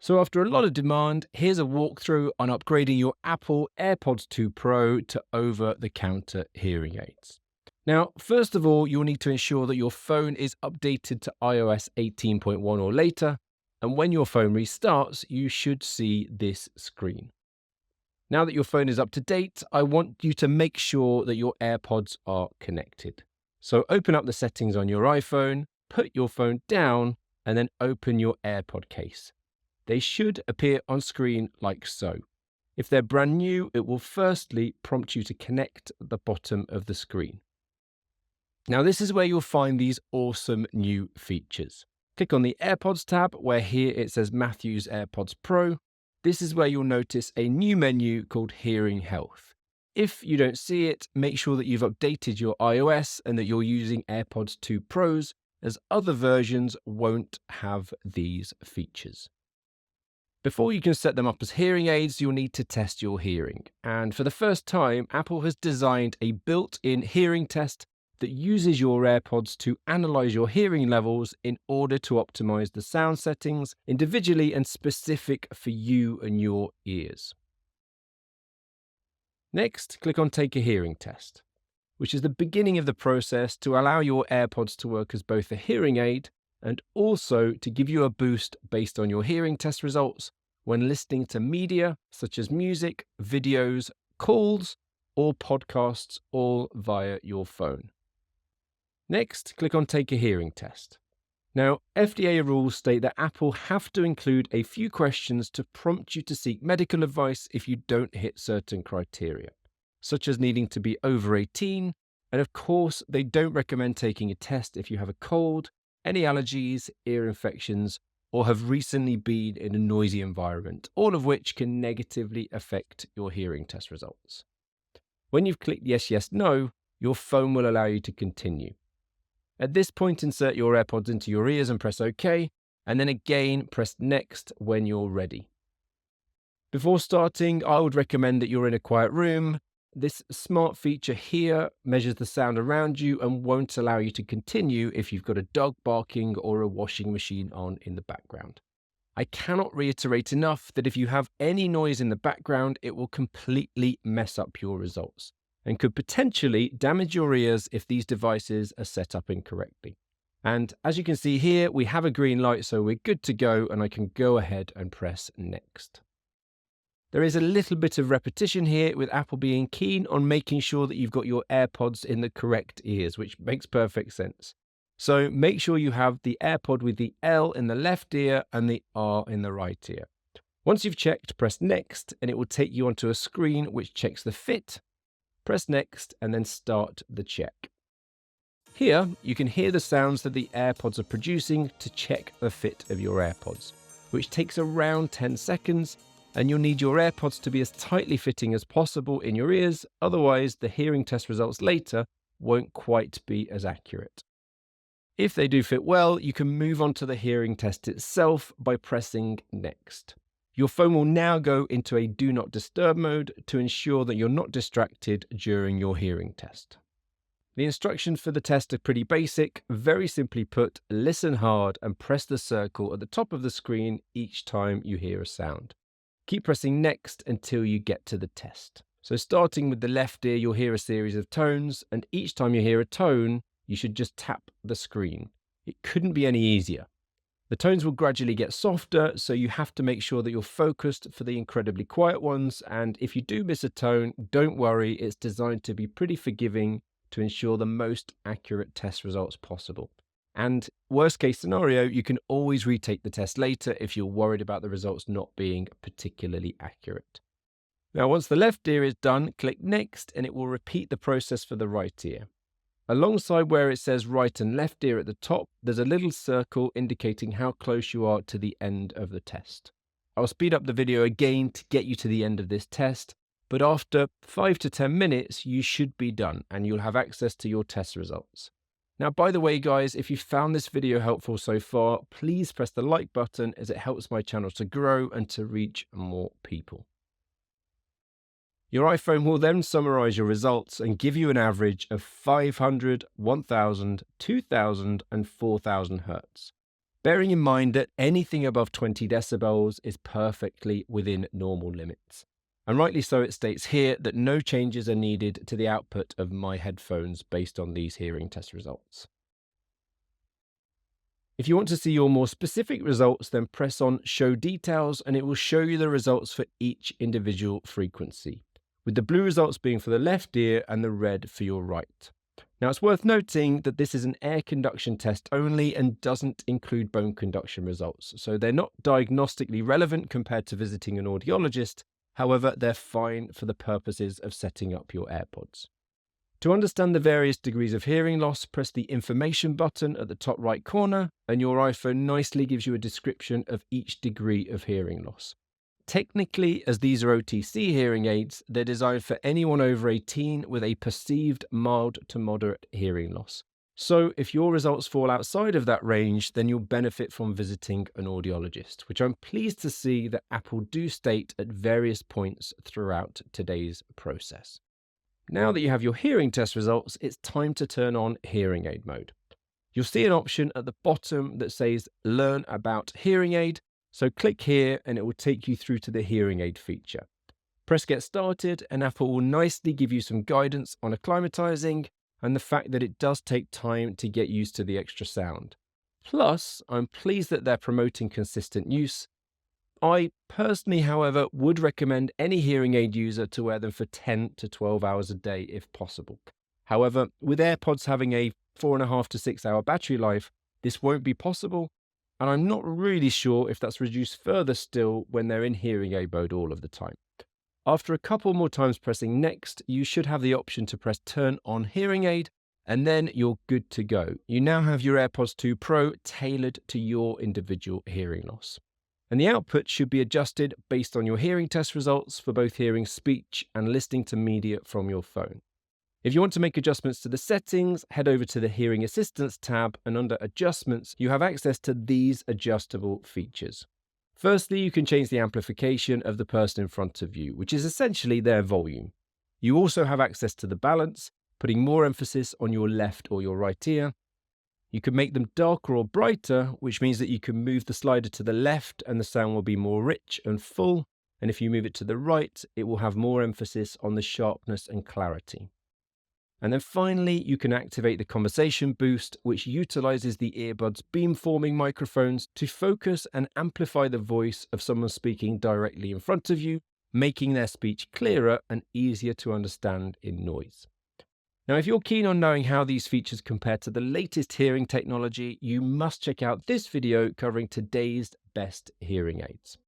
So after a lot of demand, here's a walkthrough on upgrading your Apple AirPods 2 Pro to over-the-counter hearing aids. Now, first of all, you'll need to ensure that your phone is updated to iOS 18.1 or later, and when your phone restarts, you should see this screen. Now that your phone is up to date, I want you to make sure that your AirPods are connected. So open up the settings on your iPhone, put your phone down, and then open your AirPod case. They should appear on screen like so. If they're brand new, it will firstly prompt you to connect at the bottom of the screen. Now, this is where you'll find these awesome new features. Click on the AirPods tab, where here it says Matthew's AirPods Pro. This is where you'll notice a new menu called Hearing Health. If you don't see it, make sure that you've updated your iOS and that you're using AirPods 2 Pros, as other versions won't have these features. Before you can set them up as hearing aids, you'll need to test your hearing. And for the first time, Apple has designed a built-in hearing test that uses your AirPods to analyze your hearing levels in order to optimize the sound settings individually and specific for you and your ears. Next, click on Take a Hearing Test, which is the beginning of the process to allow your AirPods to work as both a hearing aid and also to give you a boost based on your hearing test results when listening to media such as music, videos, calls, or podcasts, all via your phone. Next, click on Take a Hearing Test. Now, FDA rules state that Apple have to include a few questions to prompt you to seek medical advice if you don't hit certain criteria, such as needing to be over 18, and of course, they don't recommend taking a test if you have a cold, any allergies, ear infections, or have recently been in a noisy environment, all of which can negatively affect your hearing test results. When you've clicked yes, yes, no, your phone will allow you to continue. At this point, insert your AirPods into your ears and press OK, and then again press next when you're ready. Before starting, I would recommend that you're in a quiet room. This smart feature here measures the sound around you and won't allow you to continue if you've got a dog barking or a washing machine on in the background. I cannot reiterate enough that if you have any noise in the background, it will completely mess up your results and could potentially damage your ears if these devices are set up incorrectly. And as you can see here, we have a green light, so we're good to go, and I can go ahead and press next. There is a little bit of repetition here with Apple being keen on making sure that you've got your AirPods in the correct ears, which makes perfect sense. So make sure you have the AirPod with the L in the left ear and the R in the right ear. Once you've checked, press next, and it will take you onto a screen which checks the fit. Press next and then start the check. Here, you can hear the sounds that the AirPods are producing to check the fit of your AirPods, which takes around 10 seconds. And you'll need your AirPods to be as tightly fitting as possible in your ears, otherwise the hearing test results later won't quite be as accurate. If they do fit well, you can move on to the hearing test itself by pressing next. Your phone will now go into a do not disturb mode to ensure that you're not distracted during your hearing test. The instructions for the test are pretty basic. Very simply put, listen hard and press the circle at the top of the screen each time you hear a sound. Keep pressing next until you get to the test. So starting with the left ear, you'll hear a series of tones, and each time you hear a tone, you should just tap the screen. It couldn't be any easier. The tones will gradually get softer, so you have to make sure that you're focused for the incredibly quiet ones, and if you do miss a tone, don't worry, it's designed to be pretty forgiving to ensure the most accurate test results possible. And worst case scenario, you can always retake the test later if you're worried about the results not being particularly accurate. Now, once the left ear is done, click next and it will repeat the process for the right ear. Alongside where it says right and left ear at the top, there's a little circle indicating how close you are to the end of the test. I'll speed up the video again to get you to the end of this test, but after 5 to 10 minutes, you should be done and you'll have access to your test results. Now, by the way, guys, if you found this video helpful so far, please press the like button as it helps my channel to grow and to reach more people. Your iPhone will then summarize your results and give you an average of 500, 1000, 2000, and 4000 Hertz. bearing in mind that anything above 20 decibels is perfectly within normal limits. And rightly so, it states here that no changes are needed to the output of my headphones based on these hearing test results. If you want to see your more specific results, then press on Show Details and it will show you the results for each individual frequency, with the blue results being for the left ear and the red for your right. Now, it's worth noting that this is an air conduction test only and doesn't include bone conduction results, so they're not diagnostically relevant compared to visiting an audiologist. However, they're fine for the purposes of setting up your AirPods. To understand the various degrees of hearing loss, press the information button at the top right corner, and your iPhone nicely gives you a description of each degree of hearing loss. Technically, as these are OTC hearing aids, they're designed for anyone over 18 with a perceived mild to moderate hearing loss. So if your results fall outside of that range, then you'll benefit from visiting an audiologist, which I'm pleased to see that Apple do state at various points throughout today's process. Now that you have your hearing test results, it's time to turn on hearing aid mode. You'll see an option at the bottom that says Learn About Hearing Aid. So click here and it will take you through to the hearing aid feature. Press Get Started and Apple will nicely give you some guidance on acclimatizing and the fact that it does take time to get used to the extra sound. Plus, I'm pleased that they're promoting consistent use. I personally, however, would recommend any hearing aid user to wear them for 10 to 12 hours a day if possible. However, with AirPods having a 4.5 to 6 hour battery life, this won't be possible. And I'm not really sure if that's reduced further still when they're in hearing aid mode all of the time. After a couple more times pressing Next, you should have the option to press Turn on Hearing Aid, and then you're good to go. You now have your AirPods 2 Pro tailored to your individual hearing loss. And the output should be adjusted based on your hearing test results for both hearing speech and listening to media from your phone. If you want to make adjustments to the settings, head over to the Hearing Assistance tab, and under Adjustments, you have access to these adjustable features. Firstly, you can change the amplification of the person in front of you, which is essentially their volume. You also have access to the balance, putting more emphasis on your left or your right ear. You can make them darker or brighter, which means that you can move the slider to the left and the sound will be more rich and full. And if you move it to the right, it will have more emphasis on the sharpness and clarity. And then finally, you can activate the conversation boost, which utilizes the earbuds beamforming microphones to focus and amplify the voice of someone speaking directly in front of you, making their speech clearer and easier to understand in noise. Now, if you're keen on knowing how these features compare to the latest hearing technology, you must check out this video covering today's best hearing aids.